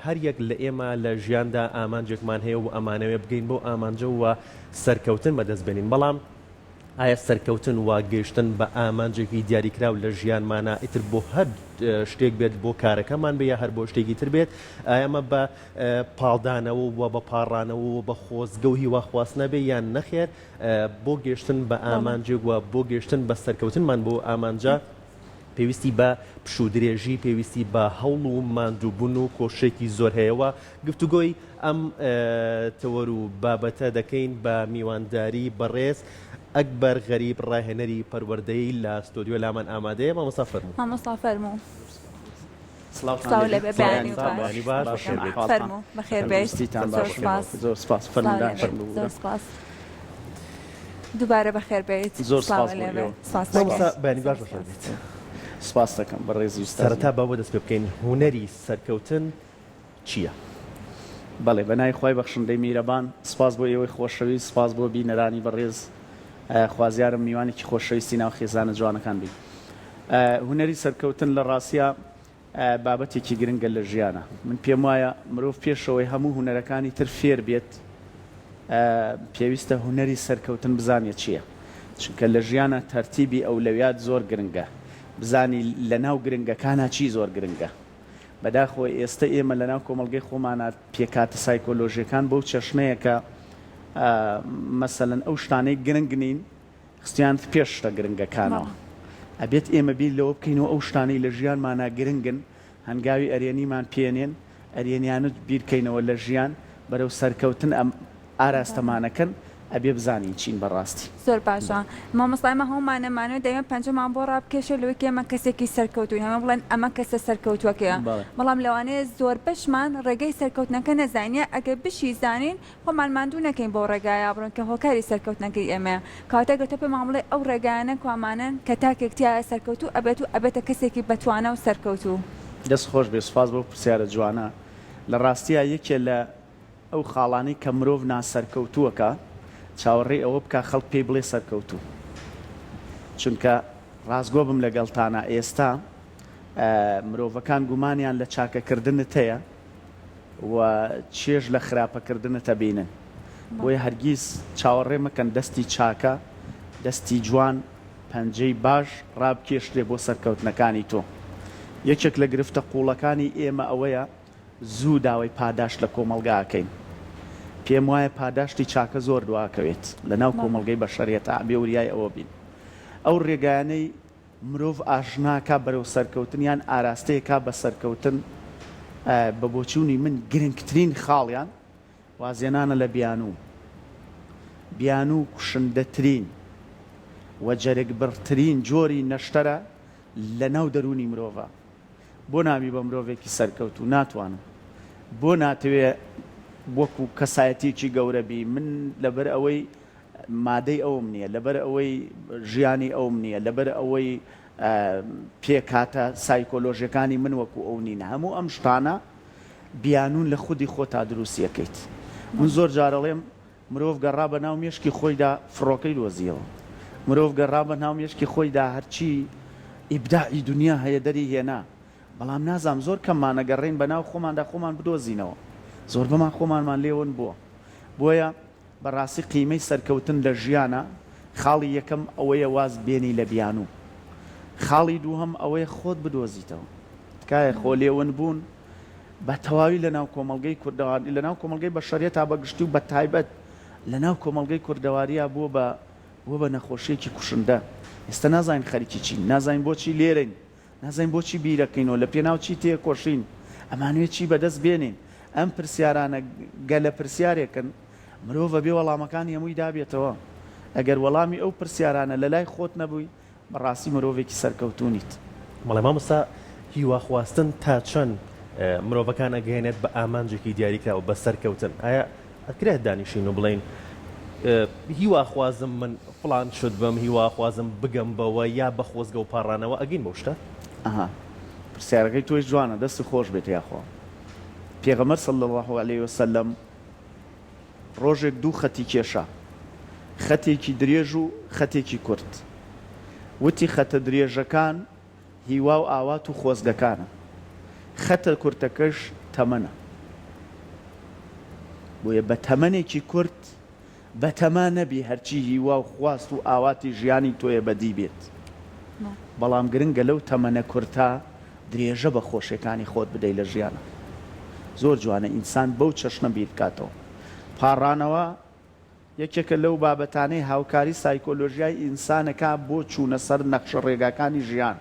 هەر یەک لە ئێمە لە ژیاندا ئامانجێکمان هەیە و ئەمانەوێ بگەین بۆ ئامانجە و سەرکەوتن بەدەست بێنین. بەڵام ئایا سەرکەوتن وا گەیشتن بە ئامانجێکی دیاریکراو لە ژیانمانە ئیتر بۆ هەر شتێک بێت بۆ کارەکەمان بێ یا هەر بۆ شتێکی تر بێت، ئەمە بە پاڵدانەوە و بە پاڕانەوە و بە خۆزگە و هیواخواستنە بێ یان نەخێر بۆ گەیشتن بە ئامانجێک و بۆ گەیشتن بە سەرکەوتنمان بۆ ئامانجە پێویستی بە پشودرێژی، پێویستی بە هەوڵ و ماندووبوون و کۆشێکی زۆر هەیەەوە. گفتوگۆی ئەم تەوەر و بابەتە دەکەین بە میوانداری بەڕێز ئەکبەر غەریب ڕاهێنەری پەروەردەیی لە ستۆدیۆ لامان ئامادەیە. مامۆستا فەرموو. مامۆستا فەرموو. سڵاو لێ بێ، بەیانی باش فەرموو. بەخێر بێیت. زۆر سپاس فەرموودار. زۆر سپاس. دووبارە بەخێر بێیت. زۆر سپاس. مامۆستا بەیانی باش بەخێر بێت. سپاس دەکەم بە ڕێزی ئوستاد. سەرەتا با بۆ دەست پێ بکەین هونەری سەرکەوتن چییە؟ بەڵێ بەنای خۆی بەخشندەی میرەبان، سپاس بۆ ئێوەی خۆشەویست، سپاس بۆ بینەرانی بەڕێز، خوازیارم میوانێکی خۆشەویستی ناو خێزانە جوانەکان بین. هونەری سەرکەوتن لە ڕاستیە بابەتێکی گرنگە لە ژیانە. من پێم وایە مرۆڤ پێشەوەی هەموو هونەرەکانی تر فێر بێت پێویستە هونەری سەرکەوتن بزانێت چییە، چونکە لە ژیانە تەرتیبی ئەولەویات زۆر گرنگە، بزانی لە ناو گرنگەکانە چی زۆر گرنگە. بەداخۆی ئێستا ئێمە لە ناو کۆمەڵگەی خۆمانە پێکاتە سایکۆلۆژیەکان بەو چەشنەیە کە مەسەلەن ئەو شتانەی گرنگ نین خستیان پێش شتە گرنگەکانەوە. ئەبێت ئێمە بیر لەوە بکەینەوە ئەو شتانەی لە ژیانمانە گرنگن، هەنگاوی ئەرێنیمان پێنێن، ئەرێنیانت بیرکەینەوە لە ژیان بەرەو سەرکەوتن ئەم ئاراستەمانەکەن ئەبێ بزانین چین بەڕاستی. زۆر باشە. مامۆستایمە هەمومانەمانوێت دەیان پەنجەمان بۆ ڕابکێشە لەوەی کە ئێمە کەسێکی سەرکەوتوین، هەمە بڵێن ئەمە کەسە سەرکەوتووەکەیە. بەڵام لەوانەیە زۆر بەشمان ڕێگەی سەرکەوتنەکە نەزانیە. ئەگەر بشی زانین خۆمان ماندوو نەکەین بۆ ڕێگایە بڕۆن کە هۆکاری سەرکەوتنەکەی ئێمەیە. کاتە گەتە پێمان بڵێ ئەو ڕێگایانە کوامانن کە تاکێکتیایە سەرکەوتوو ئەبێت و ئەبێتە کەسێکی بەتوانە و سەرکەوتوو. دەست خۆش بێ، سوپاس بۆ پرسیارە جوانە. لە ڕاستیە یەکێ لە ئەو خاڵانەی کە مرۆڤ ناسەرکەوتووەکە چاوەڕێی ئەوە بکە خەڵک پێی بڵێ سەرکەوتوو. چونکە ڕاستگۆ بم لەگەڵتانە ئێستا مرۆڤەکان گومانیان لە چاکەکردنت هەیە و چێژ لە خراپەکردنت ئەبینن. بۆیە هەرگیز چاوەڕێ مەکەن دەستی چاکە، دەستی جوان، پەنجەی باش ڕابکێشتێ بۆ سەرکەوتنەکانی تۆ. یەکێک لە گرفتە قوڵەکانی ئێمە ئەوەیە زوو داوای پاداش لە کۆمەلگاکەین. پێم وایە پاداشتی چاکە زۆر دواکەوێت لە ناو کۆمەڵگەی بەشەریەتە ئەبێ وریای ئەوە بین. ئەو ڕێگایانەی مرۆڤ ئاشناکە بەرەو سەرکەوتنیان ئاراستەیەکا بە سەرکەوتن بە بۆچوونی من گرنگترین خاڵیان وازێنانە لە بیانوو. بیانوو کوشندەترین و جەرگبڕترین جۆری نەشتەرە لە ناو دەرونی مرۆڤە. بۆ نامی بە مرۆڤێکی سەرکەوتوو ناتوانم، بۆ ناتەوێ وەکو کەسایەتێکی گەورە بی. من لەبەر ئەوەی مادەی ئەوم نییە، لەبەر ئەوەی ژیانی ئەوم نییە، لەبەر ئەوەی پێکاتە سایکۆلۆژیەکانی من وەکو ئەو نینە. هەموو ئەم شتانە بیانون لە خودی خۆتا دروستیەکەیت. من زۆر جارەڵێم مرۆڤ گەڕا بە ناو مێشکی خۆیدا فڕۆکەی دۆزیەوە. مرۆڤ گەڕا بە ناو مێشکی خۆیدا هەرچی ئیبداعی دنیا هەیە دەری هێنا. بەڵام نازام زۆر کەممانە گەڕین بە ناو خۆماندا خۆمان بدۆزینەوە. زۆر بەمان خۆمانمان لێون بووە. بۆیە بەڕاستی قیمەی سەرکەوتن لە ژیانە خاڵی یەکەم ئەوەیە واز بێنی لە بیانوو. خاڵی دووهەم ئەوەیە خۆت بدۆزیتەوە. تکایە خۆ لێون بوون بە تەواوی لە ناو کۆمەڵگەی کوردەواری، لە ناو کۆمەڵگەی بەشەریەت تا بەگشتی و بە تایبەت لە ناو کۆمەڵگەی کوردەواریە بووە بە نەخۆشیەکی کوشندە. ئێستا نازانین خەریکی چین، نازانین بۆچی لێرەین، نازانین بۆچی بیرەکەینەوە، لە پێناو چی تێکۆشین، ئەمانوێت چی بەدەست بێنین. ئەم پرسیارانە گەلە پرسیارێکن مرۆڤ بێ وەڵامەکانی هەمووی دابێتەوە. ئەگەر وەڵامی ئەو پرسیارانە لە لای خۆت نەبووی بەڕاستی مرۆڤێکی سەرکەوتونیت. بەڵێ مامۆستا هیواخواستن تا چەند مرۆڤەکان ئەگەێنێت بە ئامانجێکی دیاریکراوە بە سەرکەوتن؟ ئایا ئەکرێت دانیشین و بڵین هیواخوازم من فڵان شت بم، هیواخوازم بگەم بەوە یا بە خۆزگە و پاڕانەوە ئەگەین بەو شتە؟ پرسیارەکەی تۆی جوانە، دەستی خۆش بێت یاخوا. پێغەمبەر صلی الله علیه وسلم ڕۆژێک دوو خەتی کێشا، خەتێکی درێژ و خەتێکی کورت. وتی خەتە درێژەکان هیوا و ئاوات و خۆزگەکانە، خەتە کورتەکەش تەمەنە. بۆیە بە تەمەنێکی کورت بە تەما نەبی هەرچی هیوا و خواست و ئاواتی ژیانی تۆیە بەدی بێت بەڵام گرنگە لەو تەمەنە کورتا درێژە بە خۆشیەکانی خۆت بدەی لە ژیانە زۆر جوانە ئینسان بەو چەشنە بیر بکاتەوە پاڕانەوە یەکێکە لەو بابەتانەی هاوکاری سایکۆلۆژیای ئینسانەکە بۆ چوونە سەر نەخشە ڕێگاکانی ژیان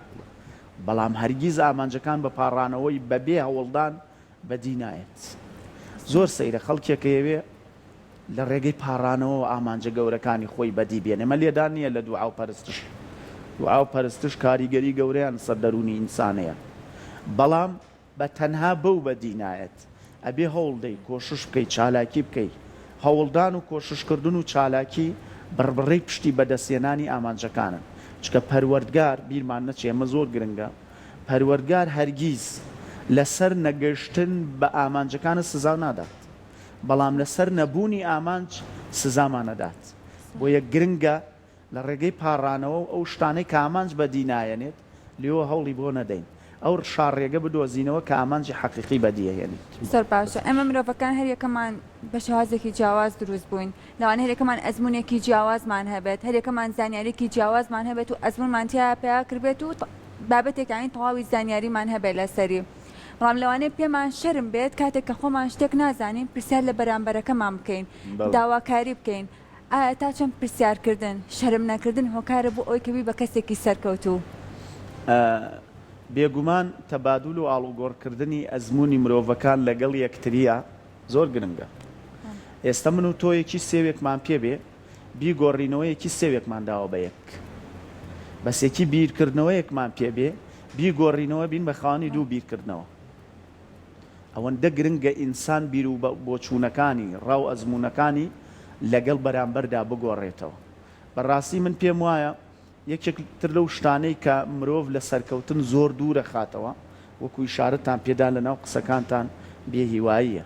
بەڵام هەرگیز ئامانجەکان بە پاڕانەوەی بەبێ هەوڵدان بەدی نایێت زۆر سەیرە خەڵکێکەیەوێ لە ڕێگەی پاڕانەوە ئامانجە گەورەکانی خۆی بەدی بێنێ مە لێدان نییە لە دوعا و پەرستش دوعا و پەرستش کاریگەری گەورەیان سەر دەرونی ئینسانەیە بەڵام بە تەنها بەو بەدی نایەت ئەبێ هەوڵدەی کۆشش بکەی چالاکی بکەی هەوڵدان و کۆششکردن و چالاکی بڕبڕی پشتی بەدەستێنانی ئامانجەکانن چکە پەروەردگار بیرمان نەچێ ئەمە زۆر گرنگە پەروەردگار هەرگیز لەسەر نەگەشتن بە ئامانجەکانە سزا نادات بەڵام لەسەر نەبوونی ئامانج سزامانەدات بۆ یەک گرنگە لە ڕێگەی پاڕانەوە ئەو شتانەی کە ئامانج بەدی نایەنێت لێوە هەوڵی بۆ نەدەین ئەو شاڕێگە بدۆزینەوە کە ئامانجی حەقیقی بەدیهێنیت زۆر باشە ئێمە مرۆڤەکان هەریەکەمان بە شێوازێکی جیاواز دروست بووین لەوانە هەرێکەمان ئەزمونێکی جیاوازمان هەبێت هەرێکەمان زانیاریی جیاوازمان هەبێت و ئەزمونمان تیا پێیا کردبێت و بابەتێکانی تەواوی زانیاریمان هەبێت لەسەری بەڵام لەوانەیە پێمان شەرم بێت کاتێک کە خۆمان شتێک نازانین پرسیار لە بەرامبەرەکەمان بکەین داواکاری بکەین ئایا تا چەند پرسیارکردن شەرم نەکردن هۆکارە بۆ ئەوی کەبی بە کەسێکی سەرکەوتوو بێگومان تەبادول و ئاڵوگۆڕکردنی ئەزمموی مرۆڤەکان لەگەڵ یەکتریە زۆر گرنگە ئێستا من و تۆیەکی سێوێکمان پێ بێ بیگۆڕینەوەیەکی سێوێکمان داوە بە یەک بەسێکی بیرکردنەوەیەکمان پێ بێ بیگۆڕینەوە بین بە خاوەنی دوو بیرکردنەوە ئەوەندە گرنگە ئینسان بیر و بۆچوونەکانی ڕاو ئەزمموونەکانی لەگەڵ بەرامبەردا بگۆڕێتەوە بەڕاستی من پێم وایە یەکێکتر لەو شتانەی کە مرۆڤ لە سەرکەوتن زۆر دوورە خاتەوە وەکو ئیشارەتان پێدا لەناو قسەکانتان بێهیواییە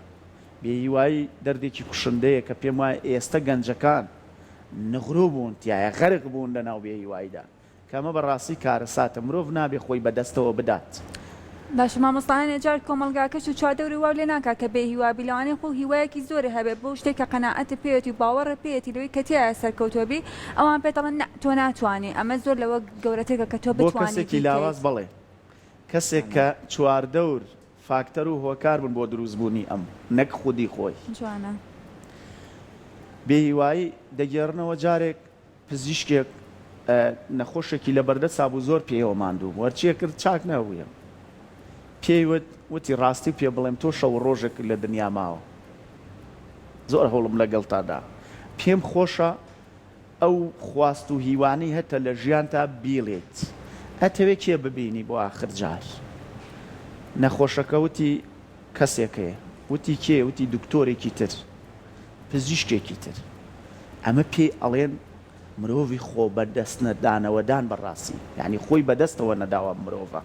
بێهیوایی دەردێکی کوشندەیە کە پێم وایە ئێستا گەنجەکان نغرۆ بوون تایە غەرق بوون لەناو بێهیواییدا کەمە بەڕاستی کارەساتە مرۆڤ نابێ خۆی بەدەستەوە بدات باش مامۆستایان جار کۆمەلگاکەش و چادەوری وا لێ ناکا کە بێ هیوا بیلوانێ خۆ هیوایەکی زۆر هەبێت بۆ شتێک کە قەناعەتە پێوێتی و باوەڕە پێێتی لەوەی کە تایە سەرکەوتووەبی ئەوان پێتەڵەن تۆ ناتوانێ ئەمە زۆر لەوە گەورەتێکە کە تۆ بتوانیت کەسێکی لاواز بڵێ کەسێک کە چواردەور فاکتەر و هۆکار بن بۆ دروستبوونی ئەم نەک خودی خۆی جوانە بێهیوایی دەگێڕنەوە جارێک پزیشکێک نەخۆشێکی لە بەردە سابوو زۆر پێوە ماندوو وەرچیە کرد چاک نەبووە پێی وتی ڕاستی پێ بڵێم تۆ شەو ڕۆژێک لە دنیا ماوە زۆر هەوڵم لەگەڵ تادا پێم خۆشە ئەو خواست و هیوانی هەتە لە ژیان تا بیڵێت ئەتەوێت کێ ببینی بۆ آخر جار نەخۆشەکە وتی کەسێکەیە وتی کێ وتی دکتۆرێکی تر پزیشکێکی تر ئەمە پێی ئەڵێن مرۆڤی خۆ بەدەست نەدانەوەدان بەڕاستی یعنی خۆی بەدەستەوە نەداوە مرۆڤە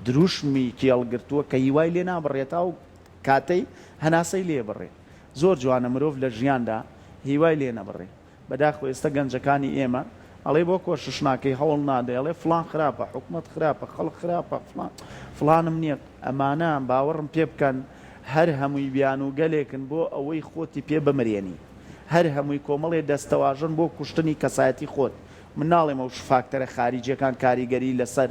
دروشمی کێڵگرتووە کە هیوای لێ نابڕێتا و کاتەی هەناسەی لێ بڕێ زۆر جوانە مرۆڤ لە ژیاندا هیوای لێ نەبڕێ بەداخۆ ئێستا گەنجەکانی ئێمە ئەڵێ بۆ کۆشش ناکەی هەوڵ نادەی ئەڵێ فڵان خراپە حکومەت خراپە خەڵک خراپە فڵانم نییە ئەمانە باوەڕم پێ بکەن هەر هەمووی بیان و گەلێکن بۆ ئەوەی خۆتی پێ بمرێنی هەر هەمووی کۆمەڵێ دەستەواژن بۆ کوشتنی کەسایەتی خۆت من ناڵێمە و فاکتەرە خاریجەکان کاریگەری لەسەر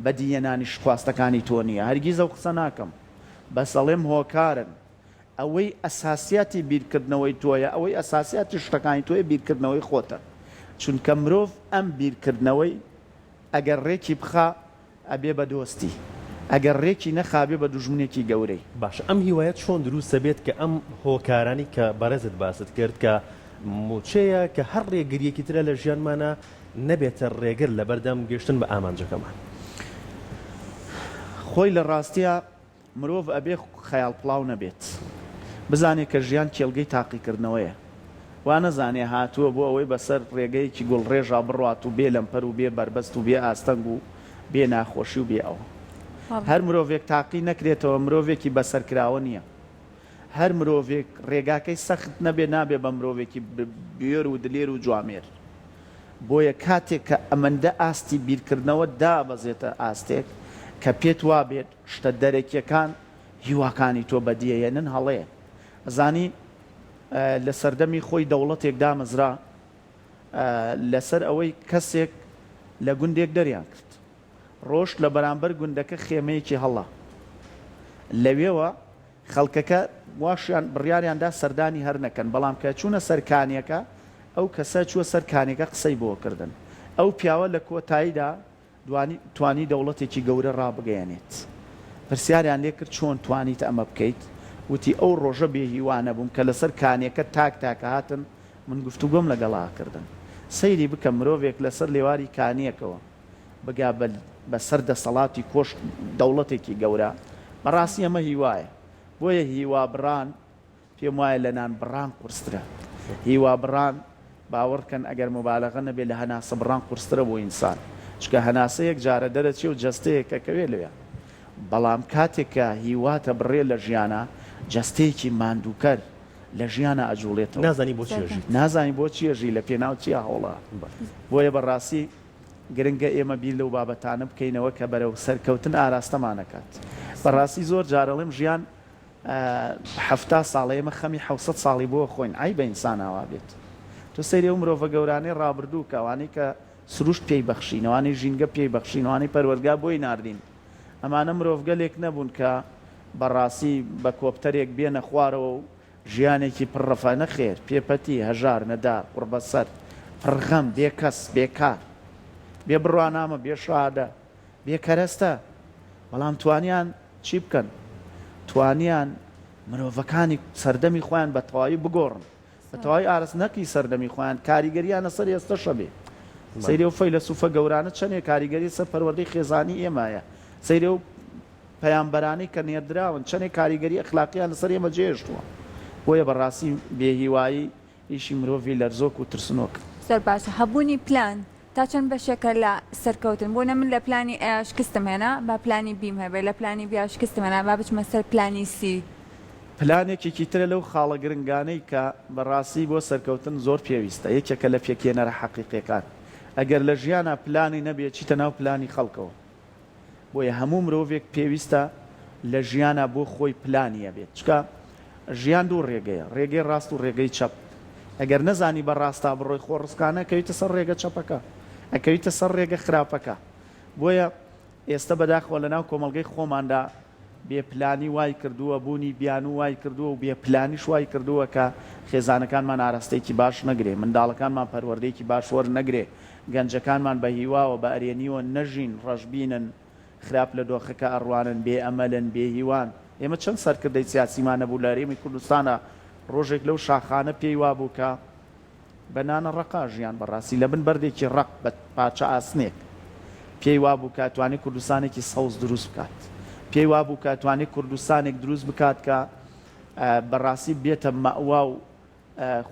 بەدیهێنانی شخواستەکانی تۆ نییە هەرگیز ئەو قسە ناکەم بەس ئەڵێم هۆکارن ئەوەی ئەساسیاتی بیرکردنەوەی تۆیە ئەوەی ئەساسیاتی شتەکانی تۆیە بیرکردنەوەی خۆتە چونکە مرۆڤ ئەم بیرکردنەوەی ئەگەر ڕێکی بخا ئەبێ بە دۆستی ئەگەر ڕێکی نەخابێ بە دوژمنێکی گەورەی باش ئەم هیوایەت چۆن دروستە بێت کە ئەم هۆکارانی کە بەڕێزت باست کرد کە موچەیە کە هەر ڕێگریەکی ترە لە ژیانمانە نەبێتە ڕێگر لە بەردەم گەشتن بە ئامانجەکەمان خۆی لە ڕاستیە مرۆڤ ئەبێ خەیاڵ پڵاو نەبێت بزانێت کە ژیان کێڵگەی تاقیکردنەوەیە وا نەزانێ هاتووە بۆ ئەوەی بەسەر ڕێگەیەکی گوڵڕێژا بڕات و بێ لەمپەر و بێ بربەست و بێ ئاستەنگ و بێ ناخۆشی و بێ ئەوە هەر مرۆڤێک تاقی نەکرێتەوە مرۆڤێکی بەسەرکراوە نییە هەر مرۆڤێک ڕێگاکەی سەخت نەبێ نابێ بە مرۆڤێکی بێر و دلێر و جوامێر بۆیە کاتێک کە ئەمەندە ئاستی بیرکردنەوە دابەزێتە ئاستێک کە پێت وا بێت شتە دەرەکیەکان هیواکانی تۆ بەدیهێنن هەڵەیە ئەزانی لە سەردەمی خۆی دەوڵەتێک دامەزرا لەسەر ئەوەی کەسێک لە گوندێک دەریان کرد ڕۆژ لە بەرامبەر گوندەکە خێمەیەکی هەڵا لەوێوە خەڵکەکە واشیان بڕیاریاندا سەردانی هەر نەکەن بەڵام کە چوونە سەرکانیەکە ئەو کەسە چووە سەرکانیەکە قسەی بۆ کردن ئەو پیاوە لە کۆتاییدا توانی دەوڵەتێکی گەورە ڕابگەیەنێت پرسیاریان لێ کرد چۆن توانیت ئەمە بکەیت وتی ئەو ڕۆژە بێهیوانە بووم کە لەسەر کانیەکە تاکە هاتن من گفتوگۆم لەگەڵا کردن سەیری بکە مرۆڤێک لەسەر لێواری کانیەکەوە بگا بەسەر دەسەڵاتی کۆش دەوڵەتێکی گەورە بەڕاستی ئەمە هیوایە بۆیە هیوا بڕان پێم وایە لە نان بڕان قورسترە هیوا بڕان باوەڕکەن ئەگەر مبالەغە نەبێت لە هەناسە بڕان قورسترە بۆ ئینسان چکە هەناسەیەک جارە دەرەچێ و جەستەیەکەکەوێ لەوێ بەڵام کاتێککە هیواتە بڕێ لە ژیانە جەستەیەکی ماندووکەر لە ژیانە ئەجوڵێتەوە نازانی بۆ چێژی نازانی بۆ چێژی لە پێناو چیە هەوڵە بۆیە بەڕاستی گرنگە ئێمە بیر لەو بابەتانە بکەینەوە کە بەرەو سەرکەوتن ئاراستەمانەکات بەڕاستی زۆر جارەڵێم ژیان 70 ساڵە ئێمە خەمی 600 ساڵی بۆ خۆین ئای بە ئینساناوا بێت تۆ سەیری ئەو مرۆڤە گەورانەی ڕابردوو کەوانی کە سروشت پێی بەخشینەوانی ژینگە پێی بەخشینەوانی پەروەرگا بۆی ناردین ئەمانە مرۆڤگەلێک نەبوون کە بەڕاستی بە کۆپتەرێک بێنە خوارەوە و ژیانێکی پڕڕەفە نەخێر پێپەتی هەژار نەدار قوربەسەر پڕغەم بێکەس بێکار بێ بڕوانامە بێ شادە بێکەرەستە بەڵام توانیان چی بکەن توانیان مرۆڤەکانی سەردەمی خۆیان بە تەواوی بگۆڕن بە تەواوی ئارست نەکی سەردەمی خۆیان کاریگەریانە سەر ئێستا شەبێ سەیرێ و فەی لە سوفە گەورانە چەندێک کاریگەری سەر پەروەردەی خێزانی ئێمایە سەیرێ و پەیامبەرانی کە نێردراون چەندێک کاریگەری ئەخلاقیان لەسەر ئێمە جێژتووە بۆیە بەڕاستی بێهیوایی ئیشی مرۆڤی لەرزۆک و ترسنۆک زۆر باشە هەبوونی پلان تا چەند بەشێکە لە سەرکەوتن بۆ نە من لە پلانی ئێ شکستم هێنا با پلانی بیم هەبێ لە پلانی بیا شکستم هێنا با بچمە سەر پلانی سی پلانێکێکی ترە لەو خاڵە گرنگانەی کە بەڕاستی بۆ سەرکەوتن زۆر پێویستە یەکێکە لە پێکێنەرە حەقیقیەکان ئەگەر لە ژیانە پلانی نەبێت چیتە ناو پلانی خەڵکەوە بۆیە هەموو مرۆڤێک پێویستە لە ژیانە بۆ خۆی پلانیە بێت چکە ژیان دوو ڕێگەیە ڕێگەی ڕاست و ڕێگەی چەپ ئەگەر نەزانی بە ڕاستا بڕۆی خۆڕسکانە کەویتە سەر ڕێگە چەپەکە ئەکەویتە سەر ڕێگە خراپەکە بۆیە ئێستا بەداخەوە لە ناو کۆمەڵگەی خۆماندا بێپلانی وای کردووە بوونی بیان و وای کردووە و بێپلانیش وای کردووە کە خێزانەکانمان ئاراستەیەکی باش نەگرێ منداڵەکانمان پەروەردەیەکی باش وەرنەگرێ گەنجەکانمان بە هیواوە بە ئەرێنیوە نەژین ڕەشبینن خراپ لە دۆخەکە ئەڕوانن بێ ئەمەلن بێ هیوان ئێمە چەند سەرکردەی سیاسیمان نەبوو لە هەرێمی کوردستانە ڕۆژێک لەو شاخانە پێی وا بوو کە بەنانە ڕقا ژیان بەڕاستی لە بن بەردێکی ڕق بە پاچە ئاسنێک پێی وا بوو کاتوانێت کوردستانێکی سەوز دروست بکات پێی وا بوو کاتوانێت کوردستانێک دروست بکات کە بەڕاستی بێتە مەوا و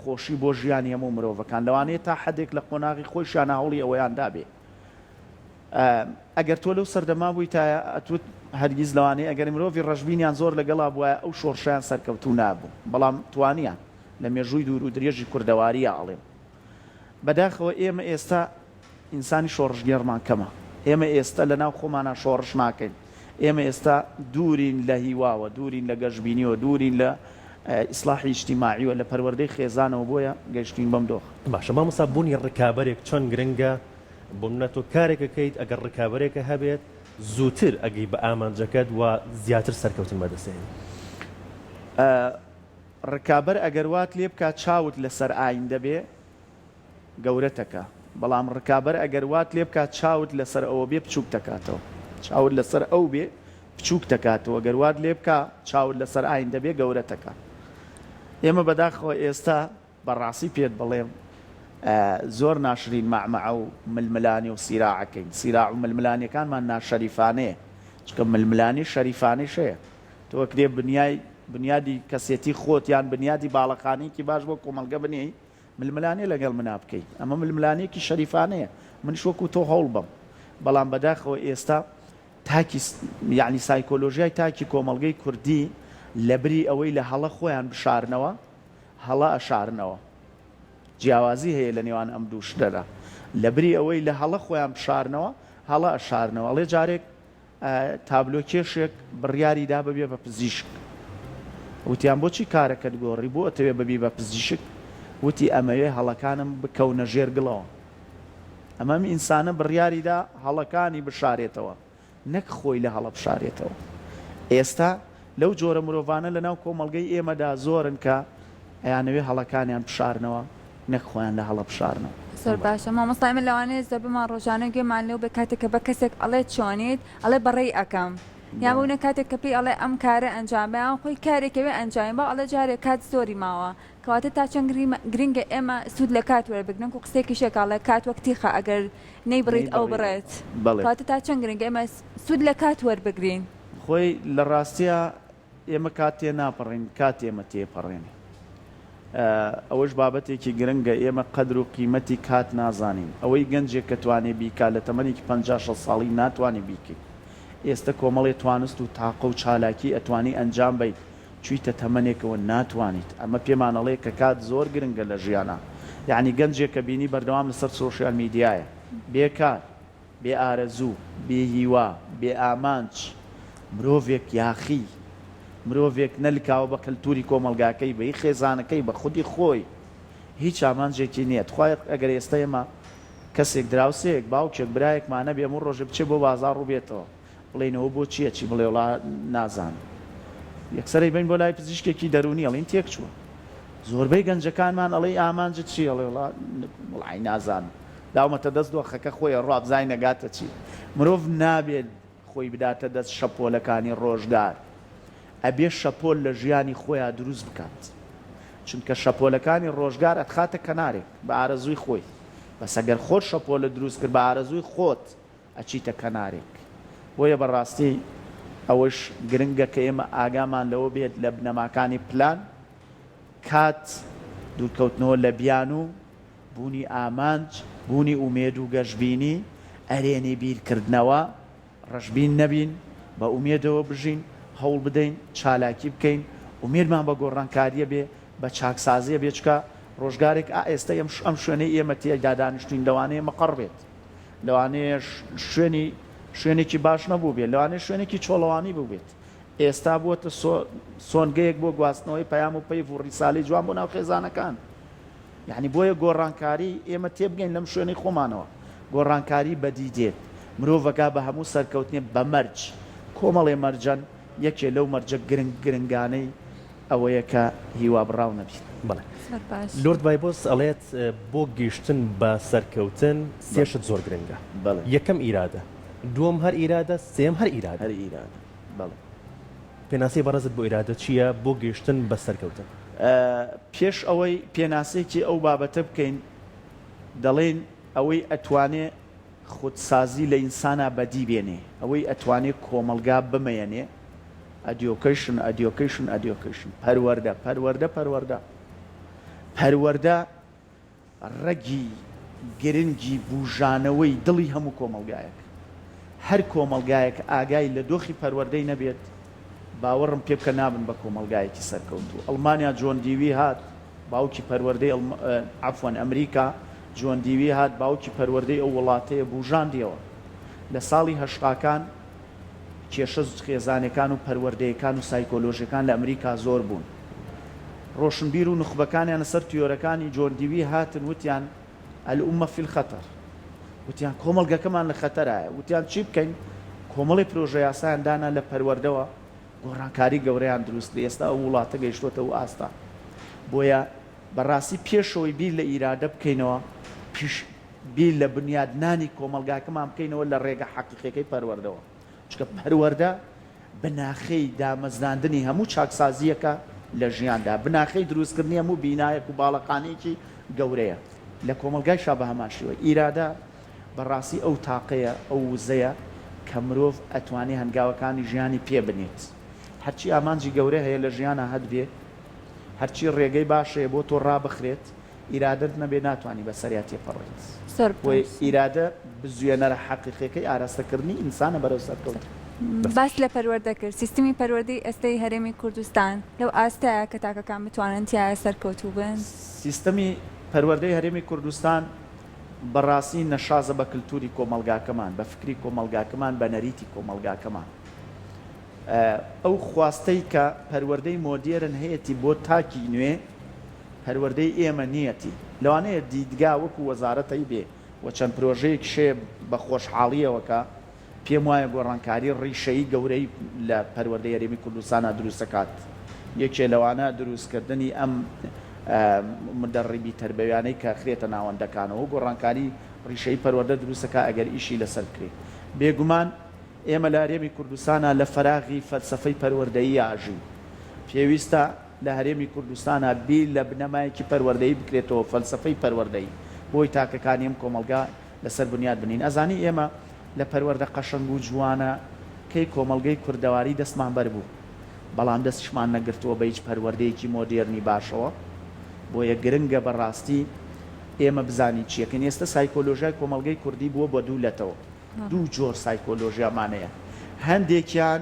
خۆشی بۆ ژیانی هەموو مرۆڤەکان لەوانەیە تا حدێک لە قۆناغی خۆشیان هەوڵی ئەوەیان دابێ ئەگەر تۆ لەو سەردەما بووی تا ئەتوت هەرگیز لەوانەیە ئەگەر مرۆڤی ڕەشبینیان زۆر لەگەڵا بووە ئەو شۆڕشیان سەرکەوتوو نابوو بەڵام توانیان لە مێژووی دوور و درێژی کوردەواریە ئاڵێم بەداخەوە ئێمە ئێستا ئینسانی شۆڕژگێڕمان کەمە ئێمە ئێستا لە ناو خۆمانە شۆڕش ناکەین ئێمە ئێستا دوورین لە هیواوە دوورین لە گەشتبینیەوە دوورین لە ئیسلاحی اجتیماعیوە لە پەروەردەی خێزانەوە بۆیە گەیشتین بەم دۆخ باشە مامۆستا بوونی ڕکابەرێک چۆن گرنگە بۆ منە تۆ کارێکەکەیت ئەگەر ڕکابەرێکە هەبێت زووتر ئەگەی بە ئامانجەکەت و زیاتر سەرکەوتن بەدەستێن ڕکابەر ئەگەر وات لێ بکات چاوت لەسەر ئاین دەبێ گەورەتەکە بەڵام ڕکابەر ئەگەر وات لێ بکات چاوت لەسەر ئەوە بێ بچووک دەکاتەوە چاوت لەسەر ئەو بێ بچووک دەکاتەوە گەر وات لێ بکە چاوت لەسەر ئاین دەبێ گەورەتەکە ئێمە بەداخەوە ئێستا بەڕاستی پێت بڵێم زۆر ناشرین مەعمەعە و ململانی و سیراعەکەین سیراع و ململانیەکانمان ناشەریفانەیە چکە ململانی شەریفانەی شەیە تۆ کرێ بنیادی کەسێتی خۆت یان بنیادی باڵەخانێکی باش بۆ کۆمەلگە بنێی ململانی لەگەڵ منا بکەیت ئەمە ململانێکی شەریفانەیە منیش وەکو تۆ هەوڵ بم بەڵام بەداخەوە ئێستا تاکی یعنی سایکۆلۆژیای تاکی کۆمەلگەی کوردی لەبری ئەوەی لە هەڵە خۆیان بشارنەوە هەڵە ئەشارنەوە جیاوازی هەیە لە نێوان ئەم دوو شتەدا لەبری ئەوەی لە هەڵە خۆیان بشارنەوە هەڵە ئەشارنەوە ئەڵێ جارێک تابلۆ کێشێک بڕیاریدا ببێ بە پزیشک وتیان بۆچی کارەکەت گۆڕی بۆ ئەتەوێ بەبی بە پزیشک وتی ئەمەوێ هەڵەکانم بکەونە ژێرگڵەوە ئەمەم ئینسانە بڕیاریدا هەڵەکانی بشارێتەوە نەک خۆی لە هەڵە بشارێتەوە ئێستا لەو جۆرە مرۆڤانە لەناو کۆمەڵگەی ئێمەدا زۆرن کە ئەیانەوێ هەڵەکانیان بشارنەوە نەک خۆیان لە هەڵە بشارنەوە زۆر باشە مامۆستای من لەوانەیە زەبمان ڕۆژانە گوێمان لێو بە کاتێک کە بە کەسێک ئەڵێ چۆنیت ئەڵێ بەڕێی ئەەکەم یا بوونە کاتێک کە پێی ئەڵێ ئەم کارە ئەنجامیان خۆی کارێکەوێ ئەنجامی بە ئەڵێ جارێک کات زۆری ماوە کەواتە تا چەند گرنگە ئێمە سوود لە کات وەربگرن و قسێکی شێکاڵێ کات وەکتیخە ئەگەر نەیبڕیت ئەو بڕێت کاتە تا چەند گرنگ ئێمە سوود لە کات وەربگرین خۆی لە ڕاستیە ئێمە کات تێ ناپەڕین کات ئێمە تێپەڕێنی ئەوەش بابەتێکی گرنگە ئێمە قەدر و قیمەتی کات نازانین ئەوەی گەنجێک کە توانێ بیکا لە تەمەنێکی 56 ساڵی ناتوانێ بیکەیت ئێستا کۆمەڵێ توانست و تاقە و چالاکی ئەتوانی ئەنجام بیت چویتە تەمەنێکەوە ناتوانیت ئەمە پێمانەڵێ کە کات زۆر گرنگە لە ژیانە یعنی گەنجێک کە بینی بەردەوام لەسەر سۆشیال میدیایە بێکار بێ ئارەزوو بێ هیوا بێ ئامانج مرۆڤێک یاخی مرۆڤێک نەلکاوە بە کەلتوری کۆمەلگاکەی بەی خێزانەکەی بە خودی خۆی هیچ ئامانجێکی نییە خخوای ئەگەر ئێستا ئێمە کەسێک دراوسەیەک باوکێک برایەکمانە بێم و ڕۆژە بچێ بۆ بازار ڕووبێتەوە بڵێنەوە بۆ چییە چی بڵێ وڵا نازان یەکسەرەی بین بۆ لای پزیشکێکی دەرونی ئەڵین تێک چووە زۆربەی گەنجەکانمان ئەڵێ ئامانجت چی ئەڵێ وڵای نازان داومەتە دەست دۆخەکە خۆی ڕابزای نەگاتە چی مرۆڤ نابێت خۆی بداتە دەست شەپۆلەکانی ڕۆژگار ئەبێ شەپۆل لە ژیانی خۆیان دروست بکات چونکە شەپۆلەکانی ڕۆژگار ئەتخاتە کەنارێک بە ئارەزووی خۆی بەس ئەگەر خۆت شەپۆلە دروست کرد بە ئارەزووی خۆت ئەچیتە کەنارێک بۆیە بەڕاستی ئەوەش گرنگە کە ئێمە ئاگامان لەوە بێت لە بنەماکانی پلان کات دوورکەوتنەوە لە بیان و بوونی ئامانج بوونی ئومێد و گەشتبینی ئەرێنی بیرکردنەوە ڕەشبین نەبین بە ئومێدەوە بژین هەوڵ بدەین چالاکی بکەین ومێرمان بە گۆڕانکاریە بێ بە چاکسازیە بێچکە ڕۆژگارێک ئێستا ئەم شوێنەی ئێمە تێدا دانیشتوین لەوانەیە مەقڕ بێت لەوانەیە شوێنێکی باش نەبوو بێت لەوانەیە شوێنێکی چۆڵەوانی بوو بێت ئێستا بووەتە سۆنگەیەک بۆ گواستنەوەی پەیام و پەیف و ڕیساڵی جوان بۆ ناو خێزانەکان یعنی بۆیە گۆڕانکاری ئێمە تێبگەین لەم شوێنەی خۆمانەوە گۆڕانکاری بەدی دێت مرۆڤەکە بە هەموو سەرکەوتنێ بە مەرج کۆمەڵێ مەرجەن یەکێ لەو مەرجە گرنگانەی ئەوەیە کە هیوا بڕاو نەبیت بڵێ لۆرد بایبۆس ئەڵێت بۆ گەیشتن بە سەرکەوتن سێشت زۆر گرنگە یەکەم ئیرادە دووەم هەر ئیرادە سێم هەر ئیرادە بەڵێ پێناسی بەڕێزت بۆ ئیرادە چییە بۆ گەیشتن بە سەرکەوتن پێش ئەوەی پێناسێکی ئەو بابەتە بکەین دەڵێن ئەوەی ئەتوانێ خودسازی لە ئینسانە بەدی بێنێ ئەوەی ئەتوانێت کۆمەلگا بمەیەنێ ئەدیۆکەیشن پەروەردە ڕەگی گرنگی بوژانەوەی دڵی هەموو کۆمەلگایەک هەر کۆمەلگایەک ئاگای لە دۆخی پەروەردەی نەبێت باوەڕم پێ بکە نابن بە کۆمەلگایەکی سەرکەوتوو ئەڵمانیا جۆن دیوی هات باوکی پەروەردەی عەفوەن ئەمریکا جۆن دیوی هات باوکی پەروەردەی ئەو وڵاتەیە بوژاندیەوە لە ساڵی هەشتاکان کێشە خێزانەکان و پەروەردەیەکان و سایکۆلۆژیەکان لە ئەمریکا زۆر بوون ڕۆشنبیر و نخبەکانیان لەسەر تیۆرەکانی جۆن دیوی هاتن وتیان الئومە فی الخەتەر وتیان کۆمەڵگەکەمان لە خەتەرایە وتیان چی بکەین کۆمەڵی پرۆژە یاسایان دانا لە پەروەردەوە گۆڕانکاری گەورەیان دروست ئێستا ئەو وڵاتە گەیشتوتە و ئاستا بۆیە بەڕاستی پێشەوەی بیر لە ئیرادە بکەینەوە بیر لە بنیادنانی کۆمەلگاکەمان بکەینەوە لە ڕێگە حەقیقەکەی پەروەردەوە چکە پەروەردە بناخەی دامەزراندنی هەموو چاکسازیەکە لە ژیاندا بناخەی دروستکردنی هەموو بینایەک و باڵەقانەیەکی گەورەیە لە کۆمەلگای شا بە هەمان شێوە ئیرادە بەڕاستی ئەو تاقەیە ئەو وزەیە کە مرۆڤ ئەتوانێ هەنگاوەکانی ژیانی پێ بنێت هەرچی ئامانجی گەورە هەیە لە ژیانە هەدبێ هەرچی ڕێگەی باشەیە بۆ تۆ ڕابخرێت ئیرادت نەبێ ناتوانانی بەسەریات تێپەڕێت بۆی ئیرادە بزوێنەرە حەقیقەکەی ئاراستەکردنی ئینسانە بەرەو سەرکەوت باس لە پەروەردە کرد سیستمی پەروەردەی ئێستای هەرێمی کوردستان لەو ئاستایە کە تاکەکان بتوانن تایە سەرکەوتوو بن سیستەمی پەروەردەی هەرێمی کوردستان بەڕاستی نەشازە بە کللتوری کۆمەلگاکەمان بە فکری کۆمەلگاکەمان بە نەریتی کۆمەلگاکەمان ئەو خواستەی کە پەروەردەی مۆدێرن هەیەی بۆ تاکی نوێ پەروەردەی ئێمە نیەتی لەوانەیە دیدگا وەکو وەزارەتەی بێ و چەند پرۆژەیەک شێ بە خۆشحاڵیەوەکە پێم وایە گۆڕانکاری ڕیشەی گەورەی لە پەروەردەی یاریمی کوردستانە دروست دەکات یەکێ لەوانە دروستکردنی ئەم مدەڕیبی تربەویانەی کە خرێتە ناوەندەکانەوە گۆڕانکاری ڕیشەی پەروەردە دروستەکە ئەگەر ئیشی لەسەر بکرێت بێگومان ئێمە لە هەرێمی کوردستانە لە فەراغی فەلسەفەی پەروەردەیی ئاژی پێویستە لە هەرێمی کوردستانە بیر لە بنەمایەکی پەروەردەیی بکرێتەوە فەلسەفەی پەروەردەیی بۆی تاکەکانی ئەم کۆمەلگا لەسەر بنیاد بنین ئەزانی ئێمە لە پەروەردە قەشەنگ و جوانە کەی کۆمەلگەی کوردەواری دەستمان بەربوو بەڵام دەستشمان نەگرتووە بە هیچ پەروەردەیەکی مۆدێرنی باشەوە بۆیە گرنگە بەڕاستی ئێمە بزانی چیەکەن ئێستا سایکۆلۆژیای کۆمەلگەی کوردی بووە بۆ دوولەتەوە دوو جۆر سایکۆلۆژیامانەیە هەندێکیان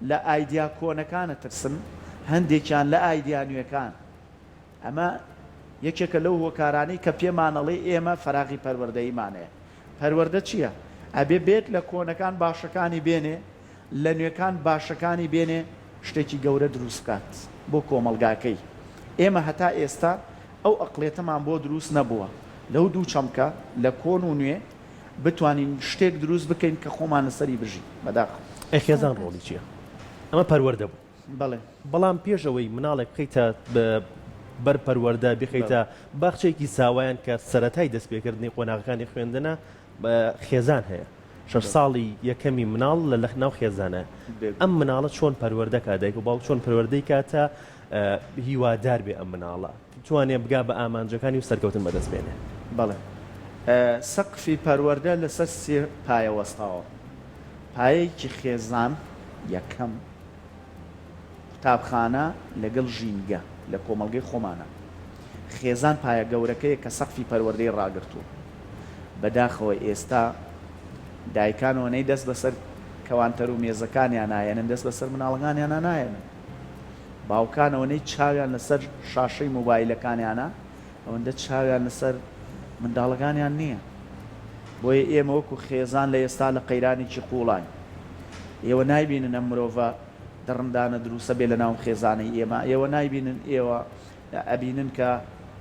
لە ئایدیا کۆنەکانە ترسن هەندێکیان لە ئایدیا نوێەکان ئەمە یەکێکە لەو هۆکارانەی کە پێمانەڵێ ئێمە فەراغی پەروەردەییمانەیە پەروەردە چییە؟ ئەبێ بێت لە کۆنەکان باشەکانی بێنێ لە نوێەکان باشەکانی بێنێ شتێکی گەورە دروست بکات بۆ کۆمەلگاکەی ئێمە هەتا ئێستا ئەو ئەقلێتەمان بۆ دروست نەبووە لەو دوو چەمکە لە کۆن و نوێ بتوانین شتێک دروست بکەین کە خۆمان لەسەری بژی بەداخ خێزان ڕۆڵی چییە؟ ئەمە پەروەردە بوو بەڵێ بەڵام پێشەوەی مناڵێک بخەیتە بەر پەروەردە بخەیتە باخچێکی ساوایان کە سەرەتای دەستپێکردنی قۆناغەکانی خوێندنە خێزان هەیە 6 ساڵی یەکەمی مناڵ لە لەخناو خێزانە ئەم مناڵە چۆن پەروەردە دایک و باوک چۆن پەروەردەی کاتە هیوادار بێ ئەم مناڵە توانێ بگا بە ئامانجەکانی و سەرکەوتن بەدەست بێنێ بەڵێ سەقفی پەروەردە لەسەر سێ پایە وەستاوە پایەیەکی خێزان یەکەم قوتابخانە لەگەڵ ژینگە لە کۆمەلگەی خۆمانە خێزان پایە گەورەکەیە کە سەقفی پەروەردەی ڕاگرتووە بەداخەوە ئێستا دایکانەوەنەی دەست بەسەر کەوانتەر و مێزەکانیان نایەنن دەست بەسەر مناڵەکانیان نایەنن باوکانەوەنەی چاویان لەسەر شاشەی مۆبایلەکانیانە ئەوەندە چاویان لەسەر منداڵەکانیان نییە بۆیە ئێمە وەکو خێزان لە ئێستا لە قەیرانێکی قوڵین ئێوە نایبینن ئەم مرۆڤە دەڕندانە دروستە بێ لە ناو خێزانەی ئێمە ئێوە نایبینن ئێوە ئەبینن کە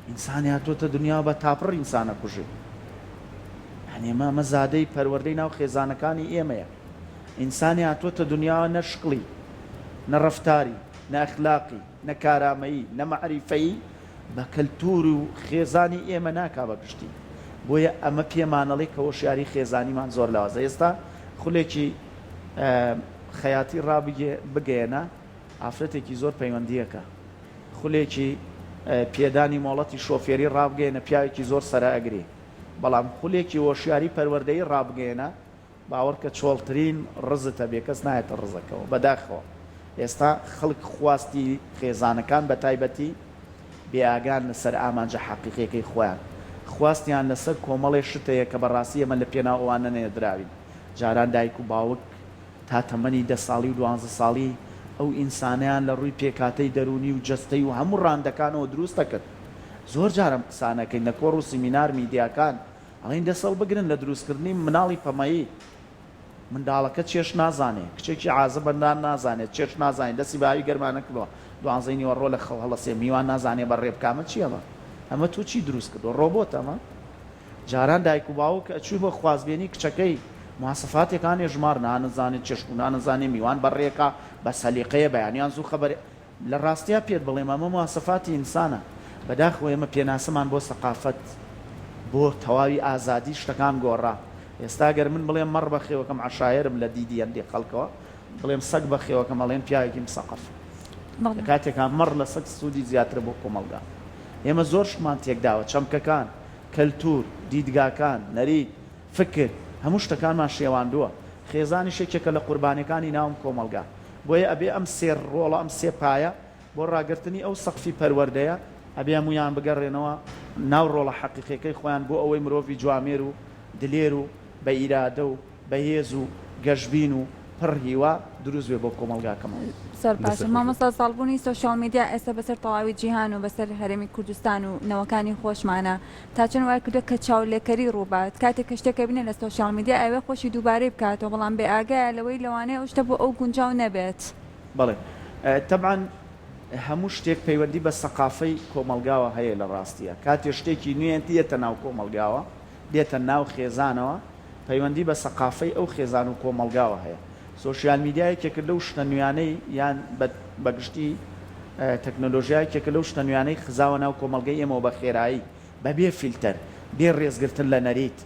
ئینسانی هاتوۆتە دنیا بە تاپڕ ئینسانە کوژێ ئێمە ئەمە زادەی پەروەردەی ناو خێزانەکانی ئێمەیە ئینسانی هاتوۆتە دنیاوە نە شقلی نە ڕەفتاری نە ئەخلاقی نە کارامەیی نە مەعریفەیی بە کەلتور و خێزانی ئێمە ناکا بە گشتی بۆیە ئەمە پێمانەڵی کە وەشیاری خێزانیمان زۆر لاوازە ئێستا خولێکی خەیاتی بگەێنە ئافرەتێکی زۆر پەیوەندیەکە خولێکی پێدانی مۆڵەتی شۆفێری ڕابگەێنە پیاوێکی زۆر سەرا ئەگرێ بەڵام خولێکی وەشیاری پەروەردەی ڕابگەێنە باوەڕ کە چۆڵترین ڕزتە بێ کەس نایەتە ڕزەکەەوە بەداخەوە ئێستا خەڵک خواستی خێزانەکان بە تایبەتی بێئاگان لەسەر ئامانجە حەقیقیەکەی خۆیان خواستیان لەسەر کۆمەڵێ شتەیە کە بەڕاستی ئەمە لە پێناو ئەوانە نێدراوین جاران دایک و باوک تا تەمەنی 10 ساڵی و 12 ساڵی ئەو ئینسانیان لە ڕووی پێکاتەی دەرونی و جەستەی و هەموو ڕاندەکانەوە دروست دەکرد زۆر جارم قسانەکەین لە کۆڕ و سیمینار میدیاکان ئەڵین دەسەڵ بگرن لە دروستکردنی مناڵی پەمەیی منداڵەکە چێش نازانێ کچێکی عازە بەندان نازانێت چێش نازانێت دەستی باوی گەرمانە کردووە دوانزەی ڕۆ لە هەڵەسێ میوان نازانێ بە ڕێبکامە چیەمە ئەمە تو چی دروست کردو ڕۆبۆت ئەمە جاران دایک و باوک ئەچووی بۆ خوازبێنی کچەکەی مواسفاتێکانی ژمار نانزانێت چێشک و نانزانێ میوان بەڕێکە بە سەلیقەیە بەیانیان زوو خەبەر لە ڕاستیا پێت بڵێم ئەمە مواسفاتی ئینسانە بەداخەوە ئێمە پێناسەمان بۆ سەقافەت بۆ تەواوی ئازادی شتەکان گۆڕا ئێستا گەر من بڵێم مەڕ بەخێوەکەم عشایرم لە دیدی هەندێک خەڵکەوە بڵێم سەگ بەخێوەکەم ئەڵێن پیاوێکی مسەقف کاتێکان مەڕ لە سەگ سوودی زیاتر بۆ کۆمەلگا ئێمە زۆر شتمان تێکداوە چەمکەکان کەلتور دیدگاکان نەریت فکر هەموو شتەکانمان شێواندووە خێزانی شێکێکە لە قوربانەکانی ناوم کۆمەلگا بۆیە ئەبێ ئەم سێ ڕۆڵە ئەم سێ پایە بۆ ڕاگررتنی ئەو سەقفی پەروەردەیە ئەبێ هەمویان بگەڕێنەوە ناو ڕۆڵە حەقیقەکەی خۆیان بۆ ئەوەی مرۆڤی جوامێر و دلێر و بە ئیرادە و بەهێز و گەشببین و پڕ هیوا دروست بێ بۆ کۆمەلگاکەمەوە. سەر باشە مامۆستا ساڵبوونی سۆشیال میدیا ئێستا بەسەر تەواوی جیهان و بەسەر هەرێمی کوردستان و نەوەکانی خۆشمانە تا چەند وای کردووە کە چاولێکەری ڕووبات کاتێک کە شتێکە بینێ لە سۆشیال میدیا ئەوێ خۆشی دووبارەی بکاتەوە بەڵام بێ ئاگایە لەوەی لەوانەیە ئەو شتە بۆ ئەو گونجاو نەبێت. بەڵێ طبعاً هەموو شتێک پەیوەندی بە سەقافەی کۆمەلگاوە هەیە لە ڕاستیە کاتێ شتێکی نوێن دێتە ناو کۆمەلگاوە دێتە ناو خێزانەوە پەیوەندی بە سەقافەی ئەو خێزان و کۆمەلگاوە هەیە. سۆشیال میدیایەکێکە لەو شتە نوێیانەی یان بەگشتی تەکنۆلۆژیایەکێکە لەو شتە نوێیانەی خزاوە ناو کۆمەلگەی ئێمەوە بە خێرایی بەبێ فیلتەر بێ ڕێزگرتن لە نەریت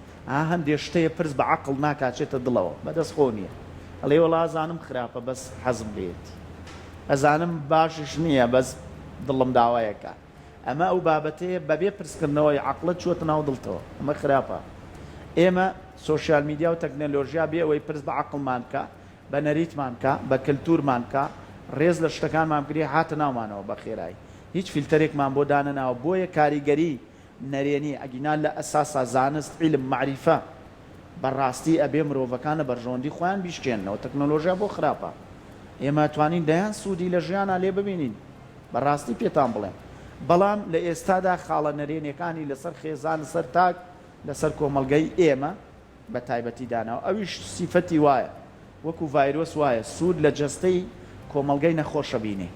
هەندێک شتەیە پرس بە عەقڵ ناکاتێتە دڵەوە بەدەست خۆ نییە ئەڵێ وەڵا ئازانم خراپە بەس حەزم لێت ئەزانم باشش نییە بەس دڵم داوایەکە ئەمە ئەو بابەتەیە بەبێ پرسکردنەوەی عەقڵت چووەتە ناو دڵتەوە ئەمە خراپە. ئێمە سۆشیال میدیا و تەکنۆلۆژیا بێ ئەوەی پرس بە عەقڵمان بکە بە نەریتمان بکە بە کللتورمان بکە ڕێز لە شتەکانمان بگرێ هاتە ناومانەوە بە خێرایی هیچ فیلتەرێکمان بۆ دانەناوە بۆیە کاریگەری نەرێنی ئەگینان لە ئەساسا زانست عیلم معریفە بەڕاستی ئەبێ مرۆڤەکانە بەرژۆندی خۆیان بیشکێنەوە تەکنۆلۆژیا بۆ خراپە. ئێمە توانین دەیان سوودی لە ژیانە لێ ببینین بەڕاستی پێتان بڵێن بەڵام لە ئێستادا خاڵە نەرێنیەکانی لەسەر خێزان لەسەر تاک لەسەر کۆمەلگەی ئێمە بە تایبەتی داناوە ئەویش سیفەتی وایە وەکو ڤایرۆس وایە سوود لە جەستەی کۆمەلگەی نەخۆشە بینێ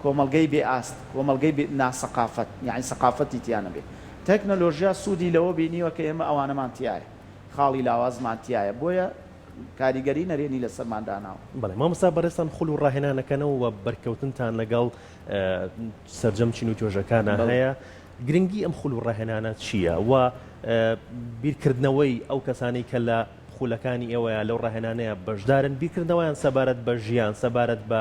کۆمەلگەی بێ ئاست کۆمەلگەی بێ ناسەقافەت یعنی سەقافەتی تیانە بێ تەکنۆلۆژیا سوودی لەوە بینیوە کە ئێمە ئەوانەمان تایە خاڵی لاوازمان تایە بۆیە کاریگەری نەرێنی لەسەرمان داناوە. بەڵێ مامۆستا بەڕێستان خوڵ و ڕاهێنانەکەنەوە و بەرکەوتنتان لەگەڵ سەرجەم چین و تۆژەکانە هەیە گرنگی ئەم خوڵ و ڕاهێنانە چییە و بیرکردنەوەی ئەو کەسانی کە لە خولەکانی ئێوەیە لەو ڕاهێنانەیە بەشدارن بیرکردنەوەیان سەبارەت بە ژیان سەبارەت بە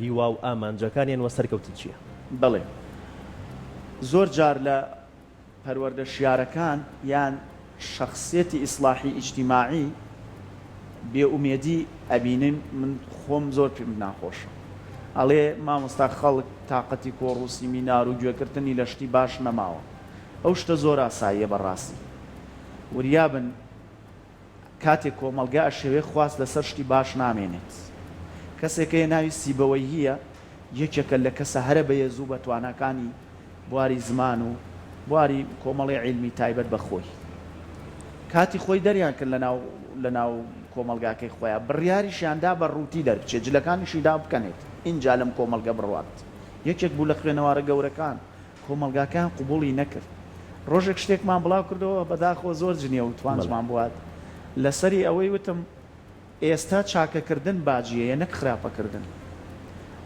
هیوا و ئامانجەکانیان وە سەرکەوتن چییە؟ بڵێ زۆر جار لە پەروەردە شیارەکان یان شخصیەتی ئیسلاحی ئیجتیماعی بێئومێدی ئەبینم من خۆم زۆر پێم ناخۆشە ئەڵێ مامۆستا خەڵک تااقەتی کۆڕووسی مینار و گوێکردنی لە شتی باش نەماوە ئەو شتە زۆر ئاساییە بەڕاستی وریابن کاتێک کۆمەلگا ئەشێوێ خواست لەسەر شتی باش نامێنێت کەسێکە ناوی سیبەوەی هیە یەکێکە لە کەسە هەرە بەیە زوو بە توانەکانی بواری زمان و بواری کۆمەڵی عیلمی تایبەت بەخۆی کاتی خۆی دەریان کرد لە ناو کۆمەلگاکەی خۆیان بڕیاریشیاندا بە ڕووتی دەربچێت جلەکانیشیدا بکەنێت اینجا لەم کۆمەلگە بڕوات یەکێک بوو لە خوێنەوارە گەورەکان کۆمەلگاکان قوبوڵی نەکرد ڕۆژێک شتێکمان بڵاو کردەوە بەداخۆ زۆر جنیە و توانجمان بوات لەسەری ئەوەی وتم ئێستا چاکەکردن باجیەیە نەک خراپەکردن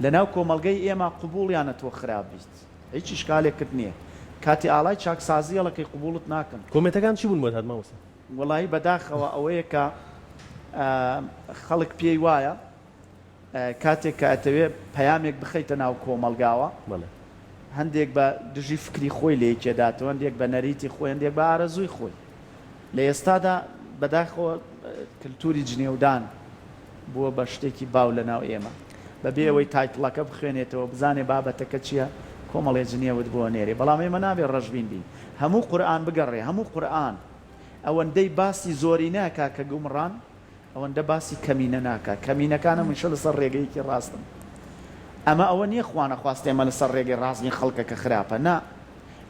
لە ناو کۆمەلگەی ئێمە قوبوڵیانەتەوە خراپ بیست هیچ شکالێکرد نییە کاتی ئاڵای چاکسازیەڵەکەی قوبوڵت ناکەن. کۆمنتەکان چی بوون بۆ هات مامۆستا؟ وەڵایی بەداخەوە ئەوەیە کە خەڵک پێی وایە کاتێک کە ئەتەوێ پەیامێک بخەیتە ناو کۆمەلگاوە هەندێک بە دژی فکری خۆی لێکێداتەوە هەندێک بە نەریتی خۆی هەندێک بە ئارەزووی خۆی لە ئێستادا بەداخەوە کللتوری جنێودان بووە بە شتێکی باو لە ناو ئێمە بەبێ ئەوەی تایتڵەکە بخوێنێتەوە بزانێ بابەتەکە چییە کۆمەڵێ جنێوت بۆ نێری بەڵام ئێمە نابێت ڕەشبین بین هەموو قورئان بگەڕێ هەموو قورئان ئەوەندەی باسی زۆری ناکا کە گومڕان ئەوەندە باسی کەمینە ناکە کەمینەکانە منشە لەسەر ڕێگەیەکی ڕاستن ئەمە ئەوە نییە خوانە خواست ئێمە لەسەر ڕێگەی ڕاستنی خەڵکەکە خراپە نا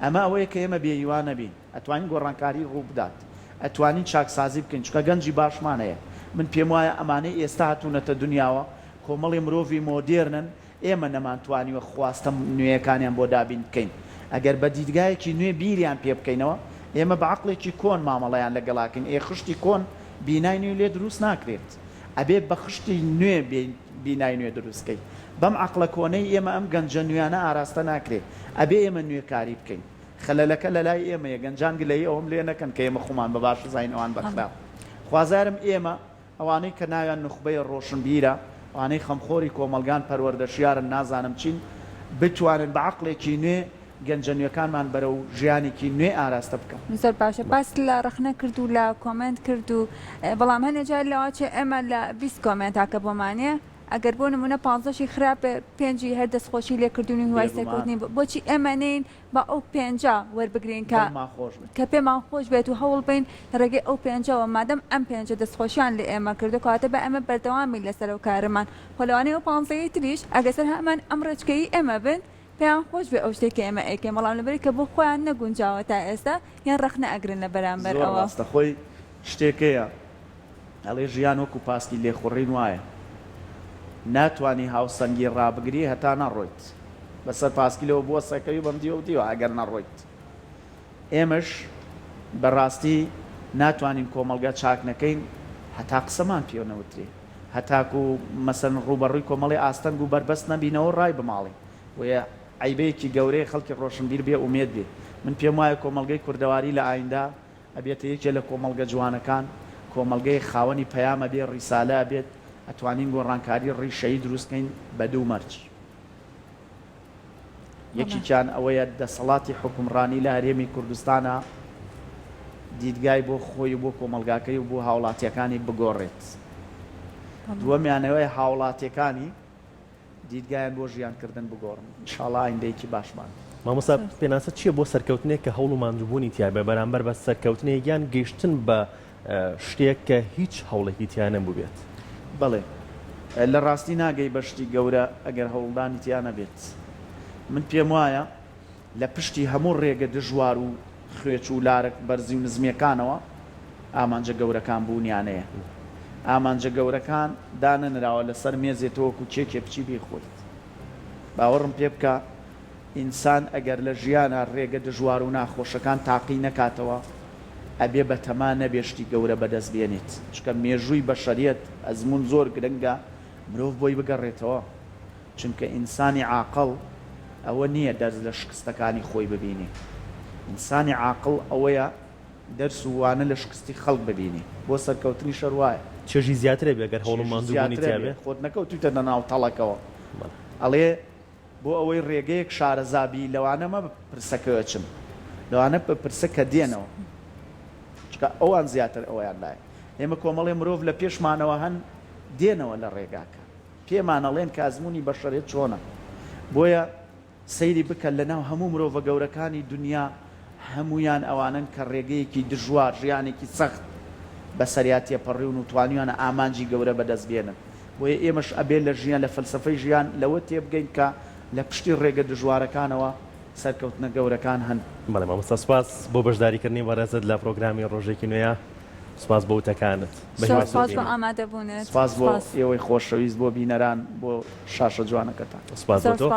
ئەمە ئەوەیە کە ئێمە بێیوانە بین ئەتوانین گۆڕانکاری ڕوو بدات ئەتوانین چاکسازی بکەین چکە گەنجی باشمانەیە من پێم وایە ئەمانەی ئێستا هاتوونەتە دنیاوە کۆمەڵی مرۆڤی مۆدێرنن ئێمە نەمانتوانیوە خواستە نوێیەکانیان بۆ دابین بکەین ئەگەر بە دیدگایەکی نوێ بیریان پێ بکەینەوە ئێمە بە عەقڵێکی کۆن مامەڵەیان لەگەڵاکەین خشتی کۆن بینای نوێ لێ دروست ناکرێت ئەبێ بە خشتی نوێ بینای نوێ دروستکەین بەم عەقڵە کۆنەی ئێمە ئەم گەنجە نوێیانە ئاراستە ناکرێت ئەبێ ئێمە نوێکاری بکەین خەلەلەکە لە لای ئێمەیە گەنجان گلەیی ئەوم لێ نەکەن کە ئێمە خۆمان بە باش زاینەوان بەخراپ خوازارم ئێمە ئەوانەی کە ناویان نخبەی ڕۆشنبیرە ئەوانەی خەمخۆری کۆمەلگان پەروەردەشیارن نازانم چین بتوانن بە عەقڵێکی نوێ گەنجەنوێکانمان بەرەو ژیانێکی نوێ ئاراستە بکەن. زۆر باشە باس لە ڕخنە کرد و لە کۆمنت کرد و بەڵام هەنێجار لەواچێ ئێمە لە 20 کۆمنتاکە بۆمانێ ئەگەر بۆ نمونە 15 خراپە 5 هەر دەستخۆشی لێکردنی هوای سەرکەوتنی بۆچی ئێمەنین بە ئەو 5 وەربگرین کە پێمان خۆش بێت و هەوڵ بین ڕێگەی ئەو 5ەوە مادەم ئەم 5 دەستخۆشیان لە ئێمە کردو کاتە بە ئەمە بەردەوامی لەسەر و کارمان خۆلەوانەی ئەو 15 تریش ئەگە سەر هەمان ئەم ڕێچکەی ئێمە بن پێیان خۆش بێ ئەو شتێکی ئێمە ئەیکەین بەڵام لەبەری کە بۆ خۆیان نەگونجاوە تا ئێستا یان ڕەخنە ئەگرن لە بەرامبەر ئەوە ڕاستە خۆی شتێکەیە ئەڵێ ژیان وەکو پاسکی لێخوڕین وایە ناتوانی هاوسەنگی ڕابگری هەتا نەڕۆیت بەسەر پاسکیلەوە بووە سەکەوی بەم دیوە دیوە ئەگەر نەڕۆیت ئێمەش بەڕاستی ناتوانین کۆمەلگا چاک نەکەین هەتا قسەمان پێ نەوترێ هەتاکو مەسەن ڕوبەڕووی کۆمەڵی ئاستەنگ و بەربەست نەبینەوە ڕای بماڵی وە عیبەیەکی گەورەی خەڵکی ڕۆشنبیر بێ ئومێد بێ من پێم وایە کۆمەلگەی کوردەواری لە ئایندا ئەبێتە یەکێ لە کۆمەلگە جوانەکان کۆمەلگەی خاوەنی پەیامە بێ ڕیسالە بێت ئەتوانین گۆڕانکاری ڕیشەی دروستکەین بە دوو مەرج یەکیان ئەوەیە دەسەڵاتی حکومڕانی لە هەرێمی کوردستانە دیدگای بۆ خۆی بۆ کۆمەلگاکەی و بۆ هاوڵاتیەکانی بگۆڕێت دووەمیانەوەی هاوڵاتیەکانی دیدگایان بۆ ژیانکردن بگۆڕن ئینشاڵڵا ئایندەیەکی باشمان مامۆستا پێناسە چییە بۆ سەرکەوتنێک کە هەوڵ و ماندووبوونی تیا بە بەرامبەر بە سەرکەوتنێک یان گەیشتن بە شتێک کە هیچ هەوڵێکی تیان نەبوو بێت بڵێ لە ڕاستی ناگەی بەشتی گەورە ئەگەر هەوڵدانی تیان نەبێت من پێم وایە لە پشتی هەموو ڕێگە دژوار و خوێچ و لارک بەرزی و نزمیەکانەوە ئامانجە گەورەکان بوونیانەیە ئامانجە گەورەکان دانەنراوە لەسەر مێزێتەوەکو چێکێ بچی بێخۆیت باوەڕم پێ بکە ئینسان ئەگەر لە ژیانە ڕێگە دژوار و ناخۆشەکان تاقی نەکاتەوە ئەبێ بە تەمان نەبێشتی گەورە بەدەست بێنێت چکە مێژووی بەشەریەت ئەزمون زۆر گرنگە مرۆڤ بۆی بگەڕێتەوە چونکە ئینسانی عاقڵ ئەوە نییە دەرز لە شکستەکانی خۆی ببینێ ئینسانی عاقڵ ئەوەیە دەرس و وانە لە شکستی خەڵک ببینێ بۆ سەرکەوتنی شەروایە چێژی زیاترە بێگەر هەوڵ و ماندووبوونی تیابێ خۆت نەکەوتوتە نەناو تەڵەکەوە ئەڵێ بۆ ئەوەی ڕێگەیەک شارەزابی لەوانە مە پرسەکەوە چم لەوانە پرسە کە دێنەوە چکە ئەوان زیاتر ئەویان لایە ئێمە کۆمەڵی مرۆڤ لە پێشمانەوە هەن دێنەوە لە ڕێگاکە پێمانەڵێن کە ئەزمموی بەشەرێت چۆنە بۆیە سەیری بکە لەناو هەموو مرۆڤە گەورەکانی دنیا هەمویان ئەوانن کە ڕێگەیەکی دژوار ژیانێکی سەخت بە سەریاتیە پەڕیون و توانیانە ئامانجی گەورە بەدەست بێنن بۆیە ئێمەش ئەبێ لە ژیان لە فەلسفەی ژیان لەوە تێبگەین کە لە پشتی ڕێگە دژوارەکانەوە سەرکەوتنە گەورەکان هەن بەڵێ مامۆستا سوپاس بۆ بەشداریکردنی بەڕێزت لە پرۆگرامی ڕۆژێکی نوێیە سوپاس بۆ وتەکانت سوپاس بۆ ئامادەبوونت سوپاس بۆ ئێوەی خۆشەویست بۆ بینەران بۆ شاشە جوانەکەتان سوپاس بۆ تۆ